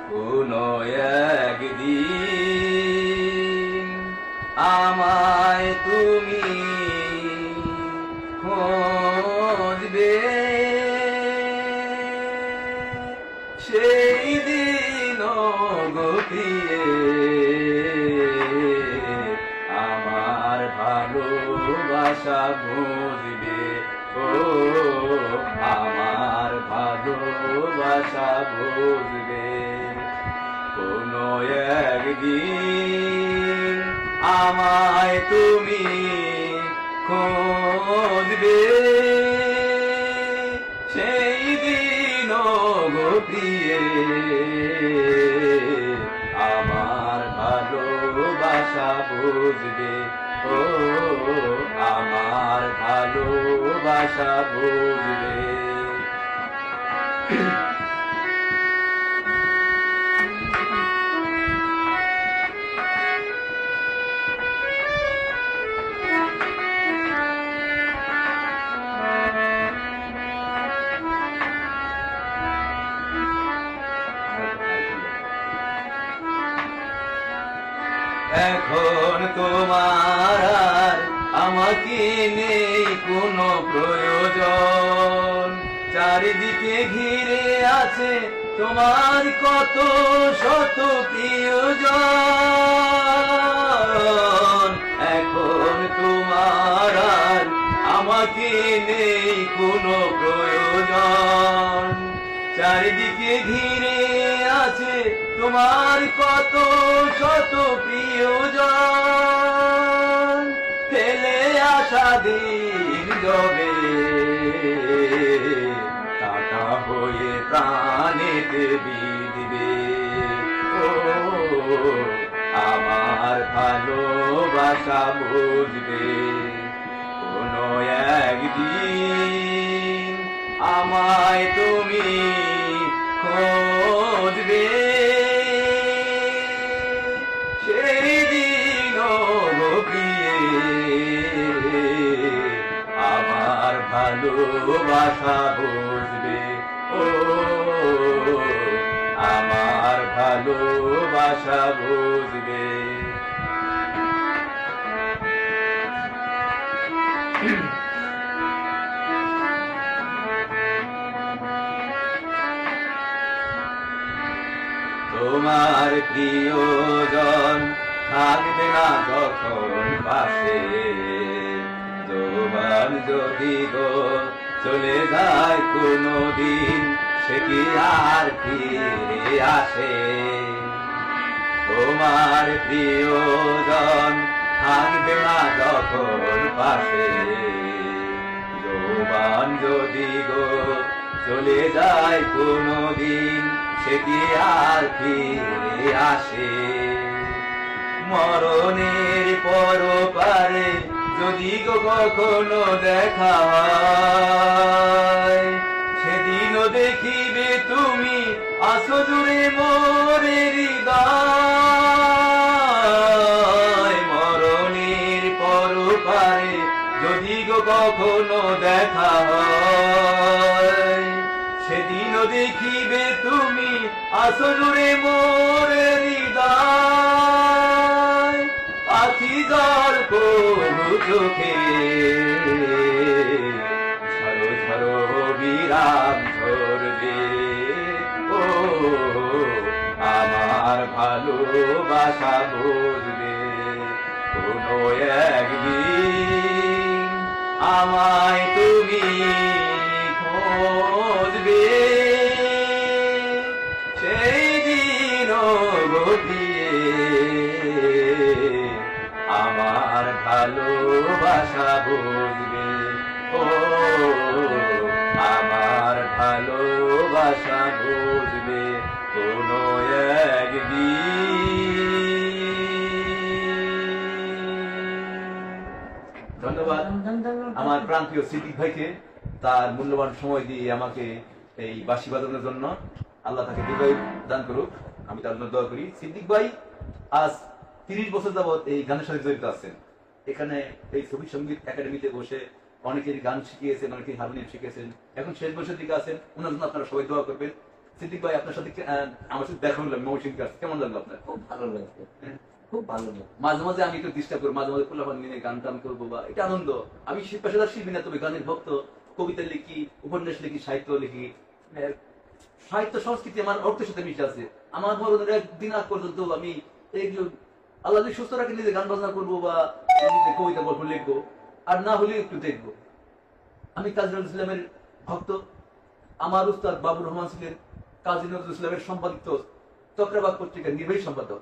কোনো একদিন আমায় তুমি খুঁজবে, সেই দিন গপিয়ে আমার ভালোবাসা বুঝবে। ও আমার ভালোবাসা বুঝবে। কোনো একদিন আমায় তুমি খুঁজবে, সেই দিন গপিয়ে আমার ভালোবাসা বুঝবে। ও আমার ভালোবাসা বুঝবে। এখন তোমার আর আমাকে নেই কোনো প্রয়োজন, চারিদিকে ঘিরে আছে তোমার কত শত প্রিয়জন। এখন তোমার আর আমাকে নেই কোনো প্রয়োজন, চারিদিকে ঘিরে আছে তোমার কত শত প্রিয়জন। ফেলে আসা দিন যাবে কাটা হয়ে প্রাণেতে বিঁধবে। ও আমার ভালোবাসা বুঝবে। কোনো একদিন আমায় তুমি খুঁজবে, সেই দিন গপিয়ে আমার ভালোবাসা বুঝবে। ও আমার ভালোবাসা বুঝবে। তোমার প্রিয়জন থাকবে না যখন পাশে, যৌবন যদি গো চলে যায় কোনো দিন, সে কি আর ফিরে আসে? তোমার প্রিয়জন থাকবে না যখন পাশে, যৌবন যদি গো চলে যায় কোনো দিন, সে কি আর ফিরে আসে? মরণের পরপারে যদি গো কখনো দেখা হয়, সেদিনও দেখিবে তুমি আসো দূরে মোরে হৃদয়। মরণের পরপারে যদি গো কখনো দেখা হয়, সেদিনও দেখিবে তুমি আসো দূরে মোরে হৃদয়। আখি জল কবু চোখে ঝরো ঝরো বিরাম ঝরবে। ও আমার ভালোবাসা বুঝবে। কোনো একদিন আমায় তুমি খুঁজবে, সেই দিন গপিয়ে আমার ভালোবাসা বুঝবে। ও আমার ভালোবাসা বুঝবে। কোনো একদিন। ধন্যবাদ আমার প্রান্তীয় সিদ্দিক ভাইকে তার মূল্যবান সময় দিয়ে আমাকে এই বাঁশি বাজানোর জন্য। আল্লাহ তাকে দীর্ঘায়ু দান করুক, আমি তার জন্য দোয়া করি। সিদ্দিক ভাই আজ 30 বছর যাবৎ এই গানের সাথে জড়িত আছেন। এখানে এই ছবি সঙ্গীত একাডেমিতে বসে অনেকেরই গান শিখিয়েছেন, অনেকেই হারমোনিয়াম শিখিয়েছেন। এখন শেষ বছরের দিকে আছেন, ওনার জন্য আপনারা সবাই দোয়া করবেন সিদ্দিক ভাই, আপনার সাথে আমার সাথে দেখা হলো মৌসুমী কাজ, কেমন লাগলো আপনার? খুব ভালো লাগছে, খুব ভালো লাগছে। মাঝে মাঝে আমি একটু ডিস্টার্ব করি, মাঝে মাঝে পোলাপান নিয়ে গান টান করবো, বা এটা আনন্দ। আমি পেশাদার শিল্পী না, তবে গানের ভক্ত। কবিতা লিখি, উপন্যাস লিখি, সাহিত্য লিখি। সাহিত্য সংস্কৃতি আমার অর্থের সাথে মিশে আছে। আমার মরণের একদিন আগ পর্যন্ত আমি এইগুলো, আল্লাহ যদি সুস্থ রাখে, নিজে গান বাজনা করবো বা নিজে কবিতা গল্প লিখবো, আর না হলে একটু দেখবো। আমি কাজী নজরুল ইসলামের ভক্ত। আমার উস্তাদ বাবুর রহমান ছিলেন কাজী নজরুল ইসলামের সম্পাদিত চক্রবাক পত্রিকার নির্বাহী সম্পাদক।